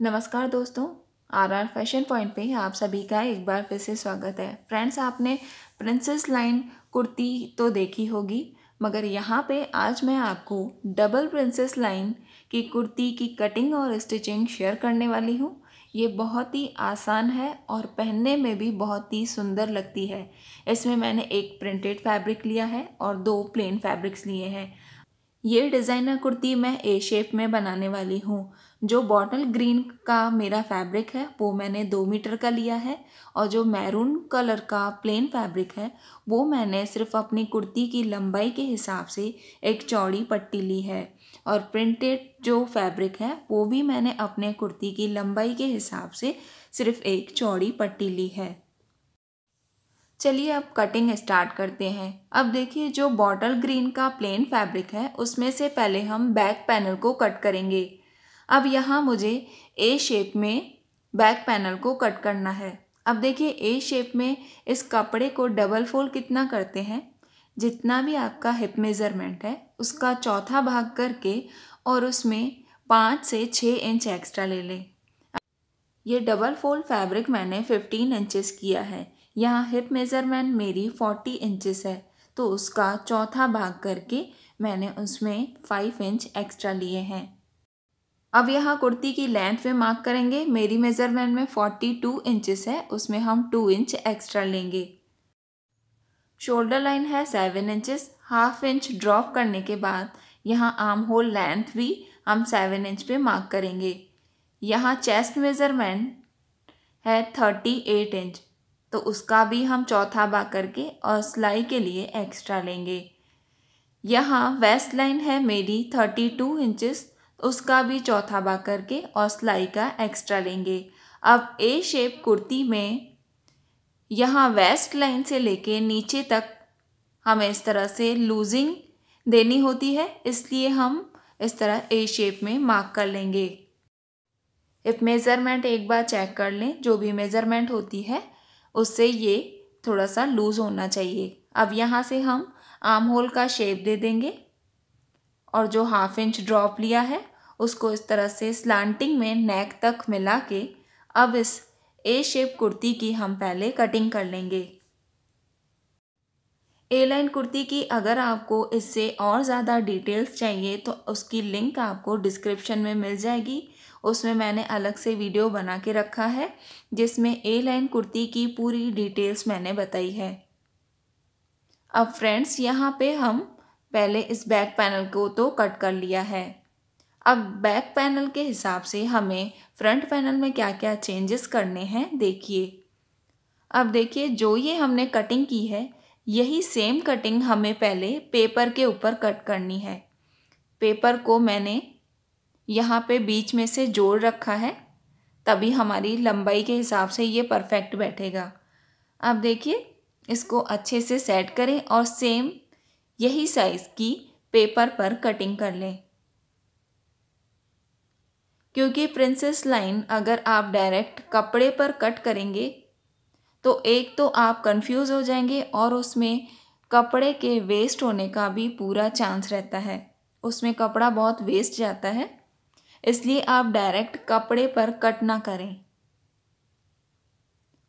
नमस्कार दोस्तों, are fashion point पे आप सभी का एक बार फिर से स्वागत है। फ्रेंड्स, आपने प्रिंसेस लाइन कुर्ती तो देखी होगी, मगर यहाँ पे आज मैं आपको डबल प्रिंसेस लाइन की कुर्ती की कटिंग और स्टिचिंग शेयर करने वाली हूँ। ये बहुत ही आसान है और पहनने में भी बहुत ही सुंदर लगती है। इसमें मैंने एक प्रिंटेड फैब्रिक लिया है और 2 प्लेन फैब्रिक्स लिए हैं। ये डिज़ाइनर कुर्ती मैं ए शेप में बनाने वाली हूँ। जो बॉटल ग्रीन का मेरा फैब्रिक है वो मैंने 2 मीटर का लिया है, और जो मैरून कलर का प्लेन फैब्रिक है वो मैंने सिर्फ अपनी कुर्ती की लंबाई के हिसाब से एक चौड़ी पट्टी ली है। और प्रिंटेड जो फैब्रिक है वो भी मैंने अपने कुर्ती की लंबाई के हिसाब से सिर्फ एक चौड़ी पट्टी ली है। चलिए अब कटिंग स्टार्ट करते हैं। अब देखिए, जो बॉटल ग्रीन का प्लेन फैब्रिक है उसमें से पहले हम बैक पैनल को कट करेंगे। अब यहाँ मुझे ए शेप में बैक पैनल को कट करना है। अब देखिए, ए शेप में इस कपड़े को डबल फोल्ड कितना करते हैं, जितना भी आपका हिप मेज़रमेंट है उसका चौथा भाग करके और उसमें 5 से 6 इंच एक्स्ट्रा ले लें। ये डबल फोल्ड फैब्रिक मैंने 15 इंचेस किया है। यहाँ हिप मेज़रमेंट मेरी 40 इंचेस है, तो उसका चौथा भाग करके मैंने उसमें 5 इंच एक्स्ट्रा लिए हैं। अब यहाँ कुर्ती की लेंथ में मार्क करेंगे। मेरी मेज़रमेंट में 42 इंचेस है, उसमें हम 2 इंच एक्स्ट्रा लेंगे। शोल्डर लाइन है 7 इंचेस। हाफ इंच ड्रॉप करने के बाद यहाँ आर्म होल लेंथ भी हम 7 इंच पे मार्क करेंगे। यहाँ चेस्ट मेज़रमेंट है 38 इंच, तो उसका भी हम चौथा भाग करके और सिलाई के लिए एक्स्ट्रा लेंगे। यहाँ वेस्ट लाइन है मेरी 32 इंचेस, उसका भी चौथा भाग करके और सिलाई का एक्स्ट्रा लेंगे। अब ए शेप कुर्ती में यहाँ वेस्ट लाइन से लेके नीचे तक हमें इस तरह से लूजिंग देनी होती है, इसलिए हम इस तरह ए शेप में मार्क कर लेंगे। हिप मेज़रमेंट एक बार चेक कर लें, जो भी मेज़रमेंट होती है उससे ये थोड़ा सा लूज़ होना चाहिए। अब यहाँ से हम आर्म होल का शेप दे देंगे और जो हाफ इंच ड्रॉप लिया है उसको इस तरह से स्लांटिंग में नेक तक मिला के अब इस ए शेप कुर्ती की हम पहले कटिंग कर लेंगे। ए लाइन कुर्ती की अगर आपको इससे और ज़्यादा डिटेल्स चाहिए तो उसकी लिंक आपको डिस्क्रिप्शन में मिल जाएगी। उसमें मैंने अलग से वीडियो बना के रखा है जिसमें ए लाइन कुर्ती की पूरी डिटेल्स मैंने बताई है। अब फ्रेंड्स, यहाँ पे हम पहले इस बैक पैनल को तो कट कर लिया है। अब बैक पैनल के हिसाब से हमें फ्रंट पैनल में क्या क्या चेंजेस करने हैं देखिए। अब देखिए, जो ये हमने कटिंग की है यही सेम कटिंग हमें पहले पेपर के ऊपर कट करनी है। पेपर को मैंने यहाँ पे बीच में से जोड़ रखा है, तभी हमारी लंबाई के हिसाब से ये परफेक्ट बैठेगा। अब देखिए, इसको अच्छे से सेट करें और सेम यही साइज़ की पेपर पर कटिंग कर लें। क्योंकि प्रिंसेस लाइन अगर आप डायरेक्ट कपड़े पर कट करेंगे तो एक तो आप कंफ्यूज हो जाएंगे और उसमें कपड़े के वेस्ट होने का भी पूरा चांस रहता है। उसमें कपड़ा बहुत वेस्ट जाता है, इसलिए आप डायरेक्ट कपड़े पर कट ना करें।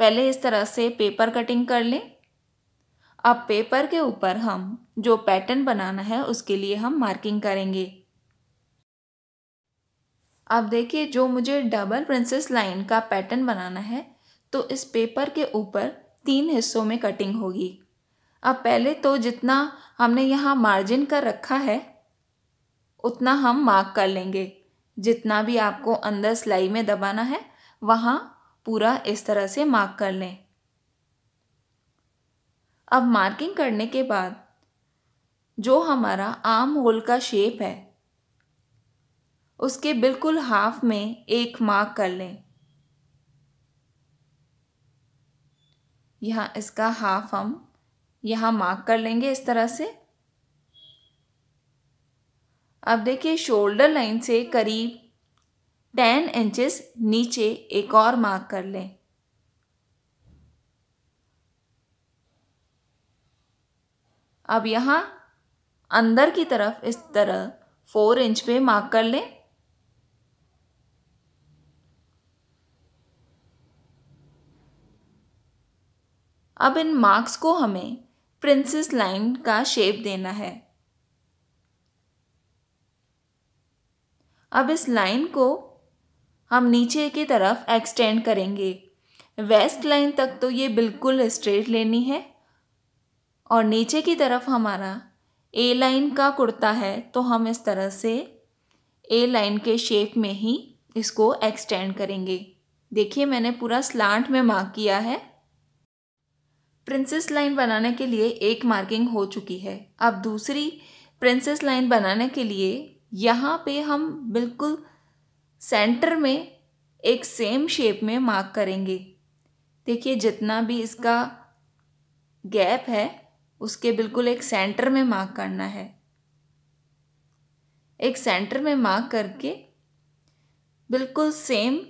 पहले इस तरह से पेपर कटिंग कर लें। अब पेपर के ऊपर हम जो पैटर्न बनाना है उसके लिए हम मार्किंग करेंगे। अब देखिए, जो मुझे डबल प्रिंसेस लाइन का पैटर्न बनाना है तो इस पेपर के ऊपर 3 हिस्सों में कटिंग होगी। अब पहले तो जितना हमने यहाँ मार्जिन कर रखा है उतना हम मार्क कर लेंगे। जितना भी आपको अंदर सिलाई में दबाना है वहाँ पूरा इस तरह से मार्क कर लें। अब मार्किंग करने के बाद जो हमारा आर्म होल का शेप है उसके बिल्कुल हाफ में एक मार्क कर लें। यहाँ इसका हाफ हम यहाँ मार्क कर लेंगे इस तरह से। अब देखिए, शोल्डर लाइन से करीब 10 इंचेस नीचे एक और मार्क कर लें। अब यहाँ अंदर की तरफ इस तरह 4 इंच पे मार्क कर लें। अब इन मार्क्स को हमें प्रिंसेस लाइन का शेप देना है। अब इस लाइन को हम नीचे की तरफ एक्सटेंड करेंगे। वेस्ट लाइन तक तो ये बिल्कुल स्ट्रेट लेनी है और नीचे की तरफ हमारा ए लाइन का कुर्ता है, तो हम इस तरह से ए लाइन के शेप में ही इसको एक्सटेंड करेंगे। देखिए मैंने पूरा स्लांट में मार्क किया है। प्रिंसेस लाइन बनाने के लिए एक मार्किंग हो चुकी है। अब दूसरी प्रिंसेस लाइन बनाने के लिए यहाँ पे हम बिल्कुल सेंटर में एक सेम शेप में मार्क करेंगे। देखिए जितना भी इसका गैप है उसके बिल्कुल एक सेंटर में मार्क करना है। एक सेंटर में मार्क करके बिल्कुल सेम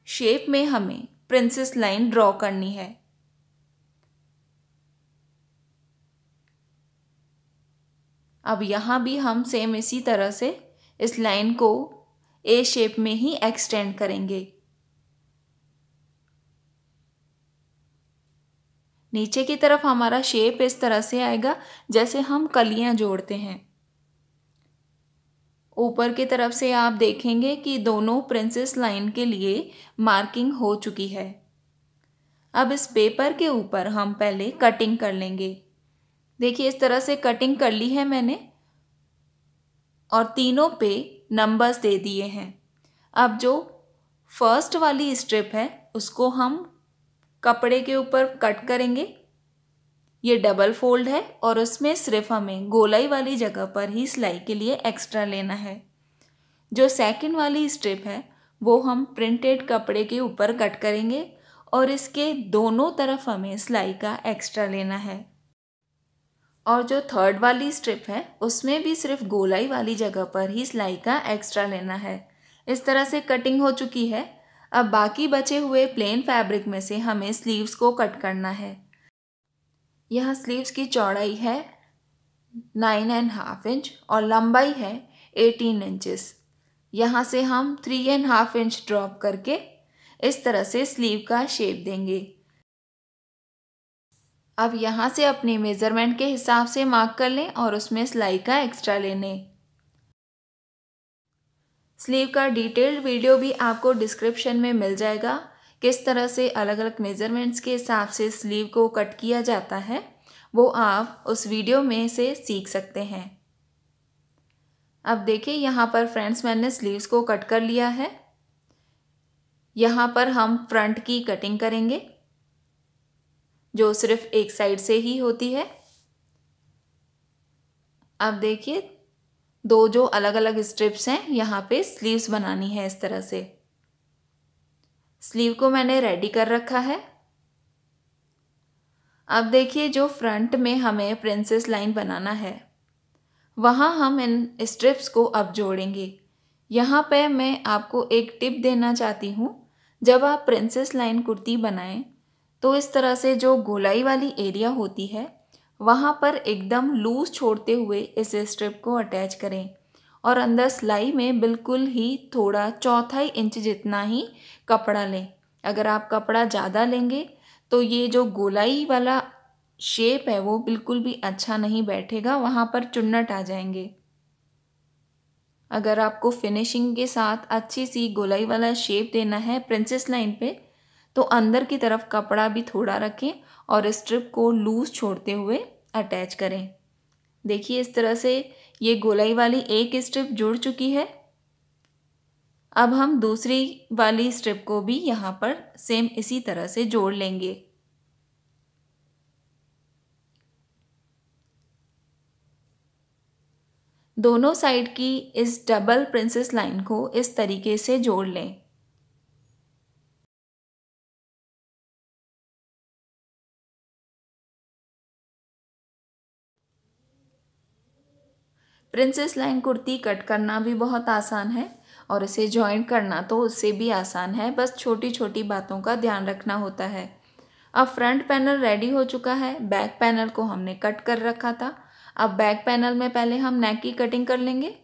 शेप में हमें प्रिंसेस लाइन ड्रॉ करनी है। अब यहाँ भी हम सेम इसी तरह से इस लाइन को ए शेप में ही एक्सटेंड करेंगे। नीचे की तरफ हमारा शेप इस तरह से आएगा जैसे हम कलियां जोड़ते हैं। ऊपर की तरफ से आप देखेंगे कि दोनों प्रिंसेस लाइन के लिए मार्किंग हो चुकी है। अब इस पेपर के ऊपर हम पहले कटिंग कर लेंगे। देखिए इस तरह से कटिंग कर ली है मैंने और तीनों पे नंबर्स दे दिए हैं। अब जो फर्स्ट वाली स्ट्रिप है उसको हम कपड़े के ऊपर कट करेंगे। ये डबल फोल्ड है और उसमें सिर्फ हमें गोलाई वाली जगह पर ही सिलाई के लिए एक्स्ट्रा लेना है। जो सेकंड वाली स्ट्रिप है वो हम प्रिंटेड कपड़े के ऊपर कट करेंगे और इसके दोनों तरफ हमें सिलाई का एक्स्ट्रा लेना है। और जो थर्ड वाली स्ट्रिप है उसमें भी सिर्फ गोलाई वाली जगह पर ही सिलाई का एक्स्ट्रा लेना है। इस तरह से कटिंग हो चुकी है। अब बाकी बचे हुए प्लेन फैब्रिक में से हमें स्लीव्स को कट करना है। यह स्लीव्स की चौड़ाई है 9.5 इंच और लंबाई है 18 इंचेस। यहाँ से हम 3.5 इंच ड्रॉप करके इस तरह से स्लीव का शेप देंगे। अब यहाँ से अपनी मेज़रमेंट के हिसाब से मार्क कर लें और उसमें सिलाई का एक्स्ट्रा ले लें। स्लीव का डिटेल्ड वीडियो भी आपको डिस्क्रिप्शन में मिल जाएगा। किस तरह से अलग अलग मेज़रमेंट्स के हिसाब से स्लीव को कट किया जाता है वो आप उस वीडियो में से सीख सकते हैं। अब देखिए यहाँ पर फ्रेंड्स मैंने स्लीव्स को कट कर लिया है। यहाँ पर हम फ्रंट की कटिंग करेंगे जो सिर्फ एक साइड से ही होती है। अब देखिए दो जो अलग अलग स्ट्रिप्स हैं यहाँ पे स्लीव्स बनानी है। इस तरह से स्लीव को मैंने रेडी कर रखा है। अब देखिए जो फ्रंट में हमें प्रिंसेस लाइन बनाना है वहाँ हम इन स्ट्रिप्स को अब जोड़ेंगे। यहाँ पे मैं आपको एक टिप देना चाहती हूँ। जब आप प्रिंसेस लाइन कुर्ती बनाएं तो इस तरह से जो गोलाई वाली एरिया होती है वहाँ पर एकदम लूज छोड़ते हुए इस स्ट्रिप को अटैच करें और अंदर सिलाई में बिल्कुल ही थोड़ा 1/4 इंच जितना ही कपड़ा लें। अगर आप कपड़ा ज़्यादा लेंगे तो ये जो गोलाई वाला शेप है वो बिल्कुल भी अच्छा नहीं बैठेगा, वहाँ पर चुन्नट आ जाएंगे। अगर आपको फिनिशिंग के साथ अच्छी सी गोलाई वाला शेप देना है प्रिंसेस लाइन पे तो अंदर की तरफ कपड़ा भी थोड़ा रखें और स्ट्रिप को लूज छोड़ते हुए अटैच करें। देखिए इस तरह से ये गोलाई वाली एक स्ट्रिप जुड़ चुकी है। अब हम दूसरी वाली स्ट्रिप को भी यहाँ पर सेम इसी तरह से जोड़ लेंगे। दोनों साइड की इस डबल प्रिंसेस लाइन को इस तरीके से जोड़ लें। प्रिंसेस लाइन कुर्ती कट करना भी बहुत आसान है और इसे जॉइंट करना तो उससे भी आसान है, बस छोटी छोटी बातों का ध्यान रखना होता है। अब फ्रंट पैनल रेडी हो चुका है। बैक पैनल को हमने कट कर रखा था। अब बैक पैनल में पहले हम नेक की कटिंग कर लेंगे।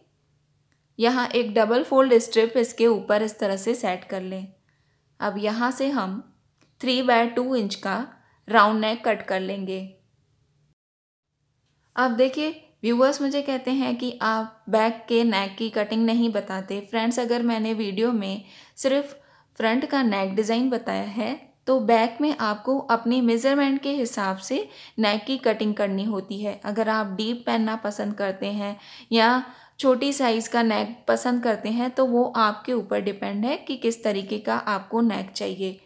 यहाँ एक डबल फोल्ड स्ट्रिप इसके ऊपर इस तरह से सेट कर लें। अब यहाँ से हम 3/2 इंच का राउंड नेक कट कर लेंगे। अब देखिए व्यूअर्स मुझे कहते हैं कि आप बैक के नेक की कटिंग नहीं बताते। फ्रेंड्स, अगर मैंने वीडियो में सिर्फ फ्रंट का नेक डिज़ाइन बताया है तो बैक में आपको अपनी मेज़रमेंट के हिसाब से नेक की कटिंग करनी होती है। अगर आप डीप पहनना पसंद करते हैं या छोटी साइज़ का नेक पसंद करते हैं तो वो आपके ऊपर डिपेंड है कि किस तरीके का आपको नेक चाहिए।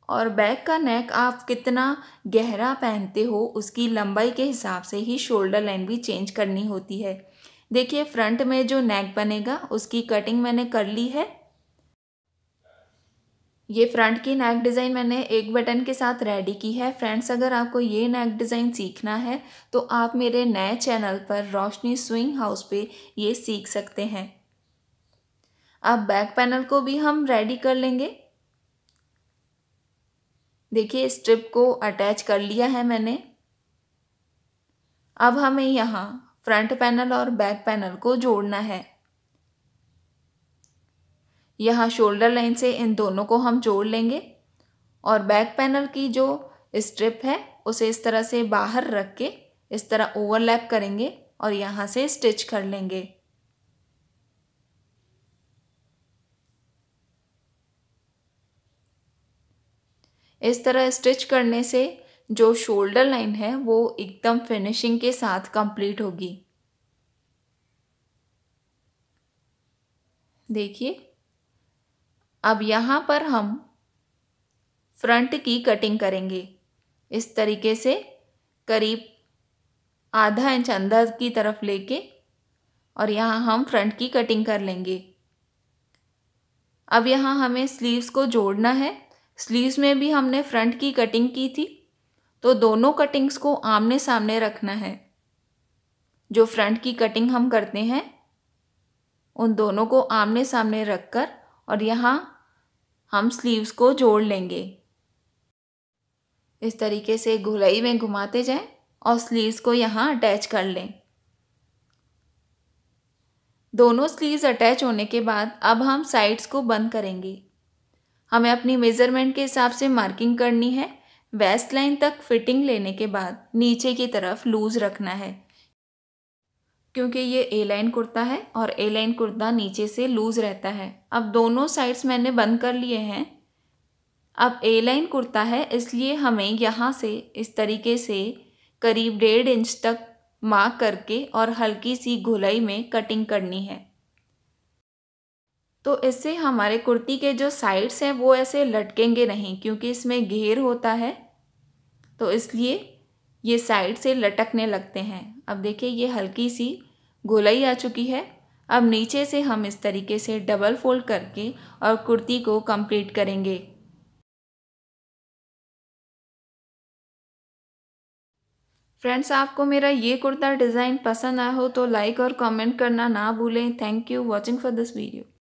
और बैक का नेक आप कितना गहरा पहनते हो उसकी लंबाई के हिसाब से ही शोल्डर लाइन भी चेंज करनी होती है। देखिए फ्रंट में जो नेक बनेगा उसकी कटिंग मैंने कर ली है। ये फ्रंट की नेक डिज़ाइन मैंने एक बटन के साथ रेडी की है। फ्रेंड्स, अगर आपको ये नेक डिज़ाइन सीखना है तो आप मेरे नए चैनल पर रोशनी स्विंग हाउस पे ये सीख सकते हैं। अब बैक पैनल को भी हम रेडी कर लेंगे। देखिए स्ट्रिप को अटैच कर लिया है मैंने। अब हमें यहाँ फ्रंट पैनल और बैक पैनल को जोड़ना है। यहाँ शोल्डर लाइन से इन दोनों को हम जोड़ लेंगे और बैक पैनल की जो स्ट्रिप है उसे इस तरह से बाहर रख के इस तरह ओवरलैप करेंगे और यहाँ से स्टिच कर लेंगे। इस तरह स्टिच करने से जो शोल्डर लाइन है वो एकदम फिनिशिंग के साथ कंप्लीट होगी। देखिए अब यहाँ पर हम फ्रंट की कटिंग करेंगे। इस तरीके से करीब आधा इंच अंदर की तरफ लेके और यहाँ हम फ्रंट की कटिंग कर लेंगे। अब यहाँ हमें स्लीव्स को जोड़ना है। स्लीव्स में भी हमने फ्रंट की कटिंग की थी तो दोनों कटिंग्स को आमने सामने रखना है। जो फ्रंट की कटिंग हम करते हैं उन दोनों को आमने सामने रखकर और यहाँ हम स्लीव्स को जोड़ लेंगे। इस तरीके से गोलाई में घुमाते जाएं और स्लीव्स को यहाँ अटैच कर लें। दोनों स्लीव्स अटैच होने के बाद अब हम साइड्स को बंद करेंगे। हमें अपनी मेज़रमेंट के हिसाब से मार्किंग करनी है। वेस्ट लाइन तक फिटिंग लेने के बाद नीचे की तरफ लूज़ रखना है क्योंकि ये ए लाइन कुर्ता है और ए लाइन कुर्ता नीचे से लूज़ रहता है। अब दोनों साइड्स मैंने बंद कर लिए हैं। अब ए लाइन कुर्ता है इसलिए हमें यहाँ से इस तरीके से करीब 1.5 इंच तक मार्क करके और हल्की सी गोलाई में कटिंग करनी है। तो इससे हमारे कुर्ती के जो साइड्स हैं वो ऐसे लटकेंगे नहीं क्योंकि इसमें घेर होता है तो इसलिए ये साइड से लटकने लगते हैं। अब देखिए ये हल्की सी गोलाई आ चुकी है। अब नीचे से हम इस तरीके से डबल फोल्ड करके और कुर्ती को कंप्लीट करेंगे। फ्रेंड्स, आपको मेरा ये कुर्ता डिज़ाइन पसंद आया हो तो लाइक और कमेंट करना ना भूलें। Thank you watching for this video.